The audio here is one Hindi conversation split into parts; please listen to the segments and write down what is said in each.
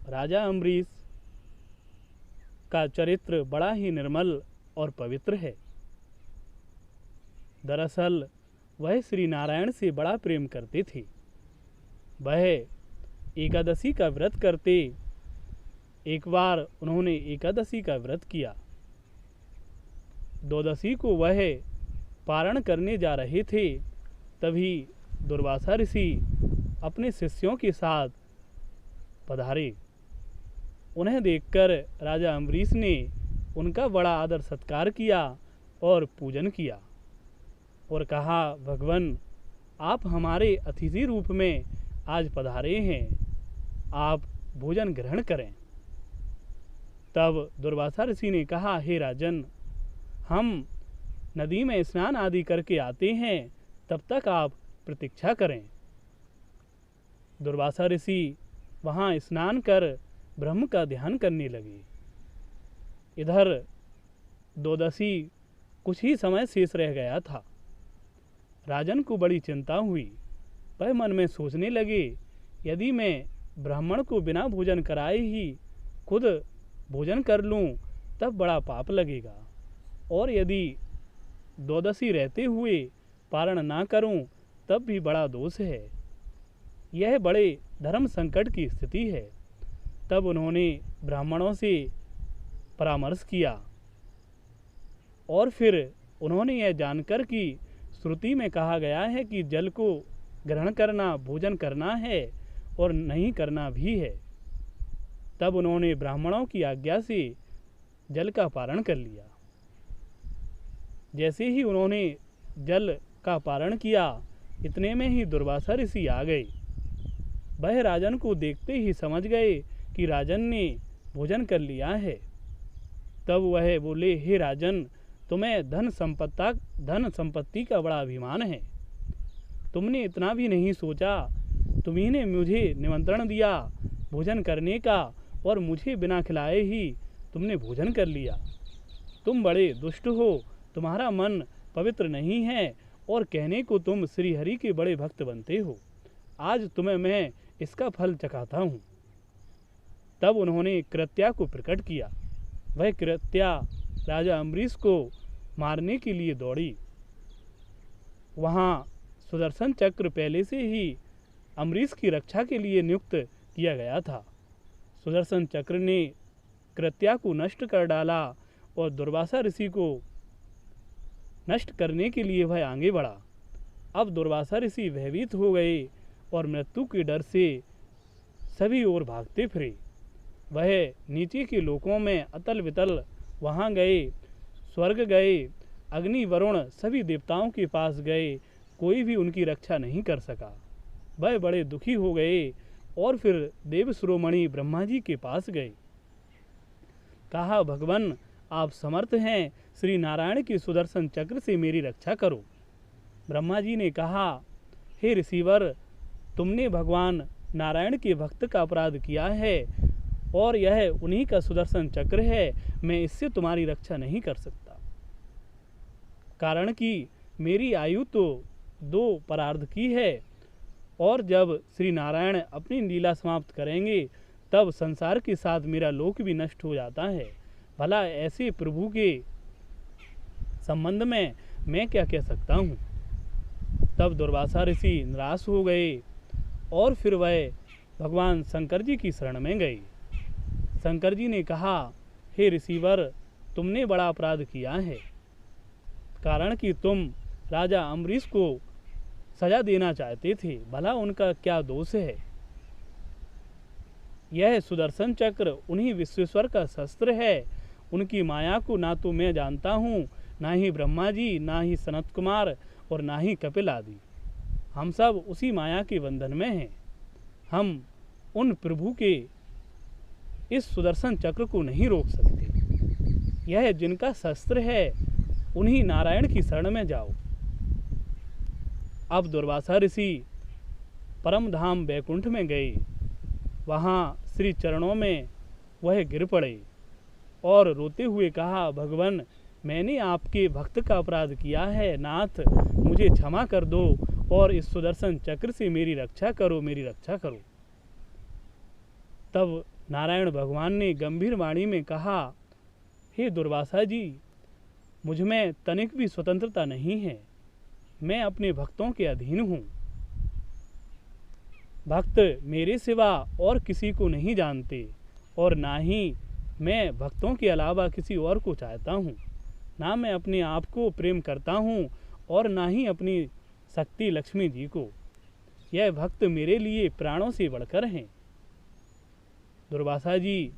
राजा अम्बरीश का चरित्र बड़ा ही निर्मल और पवित्र है। दरअसल वह श्री नारायण से बड़ा प्रेम करते थे। वह एकादशी का व्रत करते। एक बार उन्होंने एकादशी का व्रत किया। द्वादशी को वह पारण करने जा रहे थे, तभी दुर्वासा ऋषि अपने शिष्यों के साथ पधारे। उन्हें देखकर राजा अम्बरीश ने उनका बड़ा आदर सत्कार किया और पूजन किया और कहा, भगवान, आप हमारे अतिथि रूप में आज पधारे हैं, आप भोजन ग्रहण करें। तब दुर्वासा ऋषि ने कहा, हे राजन, हम नदी में स्नान आदि करके आते हैं, तब तक आप प्रतीक्षा करें। दुर्वासा ऋषि वहाँ स्नान कर ब्रह्म का ध्यान करने लगे। इधर द्वादशी कुछ ही समय शेष रह गया था। राजन को बड़ी चिंता हुई। वह मन में सोचने लगे, यदि मैं ब्राह्मण को बिना भोजन कराए ही खुद भोजन कर लूं, तब बड़ा पाप लगेगा, और यदि द्वादशी रहते हुए पारण ना करूं, तब भी बड़ा दोष है। यह बड़े धर्म संकट की स्थिति है। तब उन्होंने ब्राह्मणों से परामर्श किया और फिर उन्होंने यह जानकर कि श्रुति में कहा गया है कि जल को ग्रहण करना भोजन करना है और नहीं करना भी है, तब उन्होंने ब्राह्मणों की आज्ञा से जल का पारण कर लिया। जैसे ही उन्होंने जल का पारण किया, इतने में ही दुर्वासा ऋषि आ गए। वह राजन को देखते ही समझ गए कि राजन ने भोजन कर लिया है। तब वह बोले, हे राजन, तुम्हें धन संपत्ति का बड़ा अभिमान है। तुमने इतना भी नहीं सोचा। तुम्ही ने मुझे निमंत्रण दिया भोजन करने का, और मुझे बिना खिलाए ही तुमने भोजन कर लिया। तुम बड़े दुष्ट हो, तुम्हारा मन पवित्र नहीं है, और कहने को तुम श्री हरि के बड़े भक्त बनते हो। आज तुम्हें मैं इसका फल चखाता हूँ। तब उन्होंने कृत्या को प्रकट किया। वह कृत्या राजा अम्बरीश को मारने के लिए दौड़ी। वहाँ सुदर्शन चक्र पहले से ही अम्बरीश की रक्षा के लिए नियुक्त किया गया था। सुदर्शन चक्र ने कृत्या को नष्ट कर डाला और दुर्वासा ऋषि को नष्ट करने के लिए वह आगे बढ़ा। अब दुर्वासा ऋषि भयभीत हो गए और मृत्यु के डर से सभी ओर भागते फिरे। वह नीचे के लोकों में अतल वितल वहाँ गए, स्वर्ग गए, अग्नि वरुण सभी देवताओं के पास गए, कोई भी उनकी रक्षा नहीं कर सका। वह बड़े दुखी हो गए और फिर देव शिरोमणि ब्रह्मा जी के पास गए। कहा, भगवान, आप समर्थ हैं, श्री नारायण के सुदर्शन चक्र से मेरी रक्षा करो। ब्रह्मा जी ने कहा, हे ऋषिवर, तुमने भगवान नारायण के भक्त का अपराध किया है और यह उन्हीं का सुदर्शन चक्र है। मैं इससे तुम्हारी रक्षा नहीं कर सकता, कारण कि मेरी आयु तो 2 परार्ध की है, और जब श्री नारायण अपनी लीला समाप्त करेंगे तब संसार के साथ मेरा लोक भी नष्ट हो जाता है। भला ऐसे प्रभु के संबंध में मैं क्या कह सकता हूँ। तब दुर्वासा ऋषि निराश हो गए और फिर वह भगवान शंकर जी की शरण में गए। शंकर जी ने कहा, हे ऋषिवर, तुमने बड़ा अपराध किया है, कारण कि तुम राजा अम्बरीश को सजा देना चाहते थे। भला उनका क्या दोष है। यह सुदर्शन चक्र उन्हीं विश्वेश्वर का शस्त्र है। उनकी माया को ना तो मैं जानता हूँ, ना ही ब्रह्मा जी, ना ही सनत कुमार और ना ही कपिल आदि। हम सब उसी माया के बंधन में हैं। हम उन प्रभु के इस सुदर्शन चक्र को नहीं रोक सकते। यह जिनका शस्त्र है, उन्हीं नारायण की शरण में जाओ। अब दुर्वासा ऋषि परम धाम बैकुंठ में गए। वहाँ श्री चरणों में वह गिर पड़े और रोते हुए कहा, भगवान, मैंने आपके भक्त का अपराध किया है। नाथ, मुझे क्षमा कर दो और इस सुदर्शन चक्र से मेरी रक्षा करो, मेरी रक्षा करो। तब नारायण भगवान ने गंभीर वाणी में कहा, हे दुर्वासा जी, मुझ में तनिक भी स्वतंत्रता नहीं है। मैं अपने भक्तों के अधीन हूँ। भक्त मेरे सिवा और किसी को नहीं जानते और ना ही मैं भक्तों के अलावा किसी और को चाहता हूँ। ना मैं अपने आप को प्रेम करता हूँ और ना ही अपनी शक्ति लक्ष्मी जी को। यह भक्त मेरे लिए प्राणों से बढ़कर हैं। दुर्वासा जी,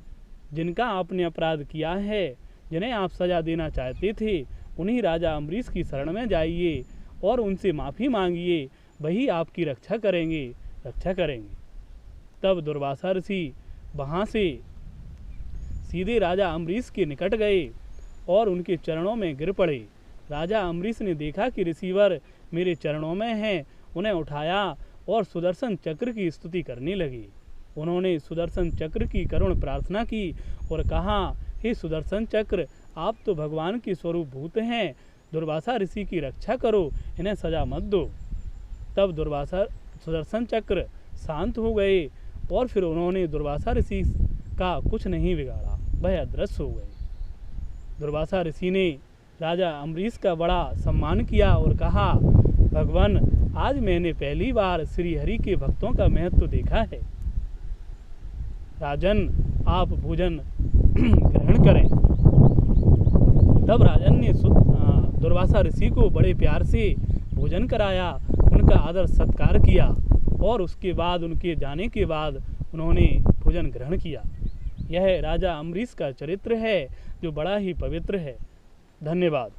जिनका आपने अपराध किया है, जिन्हें आप सजा देना चाहते थे, उन्हीं राजा अम्बरीश की शरण में जाइए और उनसे माफ़ी मांगिए। वही आपकी रक्षा करेंगे। तब दुर्वासा ऋषि वहाँ से सीधे राजा अम्बरीश के निकट गए और उनके चरणों में गिर पड़े। राजा अम्बरीश ने देखा कि ऋषिवर मेरे चरणों में हैं, उन्हें उठाया और सुदर्शन चक्र की स्तुति करने लगे। उन्होंने सुदर्शन चक्र की करुण प्रार्थना की और कहा, हे सुदर्शन चक्र, आप तो भगवान के स्वरूप भूत हैं। दुर्वासा ऋषि की रक्षा करो, इन्हें सजा मत दो। तब सुदर्शन चक्र शांत हो गए और फिर उन्होंने दुर्वासा ऋषि का कुछ नहीं बिगाड़ा, वह अदृश्य हो गए। दुर्वासा ऋषि ने राजा अम्बरीश का बड़ा सम्मान किया और कहा, भगवान, आज मैंने पहली बार श्री हरि के भक्तों का महत्व देखा है। राजन, आप भोजन ग्रहण करें। तब राजन ने दुर्वासा ऋषि को बड़े प्यार से भोजन कराया, उनका आदर सत्कार किया और उसके बाद उनके जाने के बाद उन्होंने भोजन ग्रहण किया। यह राजा अम्बरीश का चरित्र है जो बड़ा ही पवित्र है। धन्यवाद।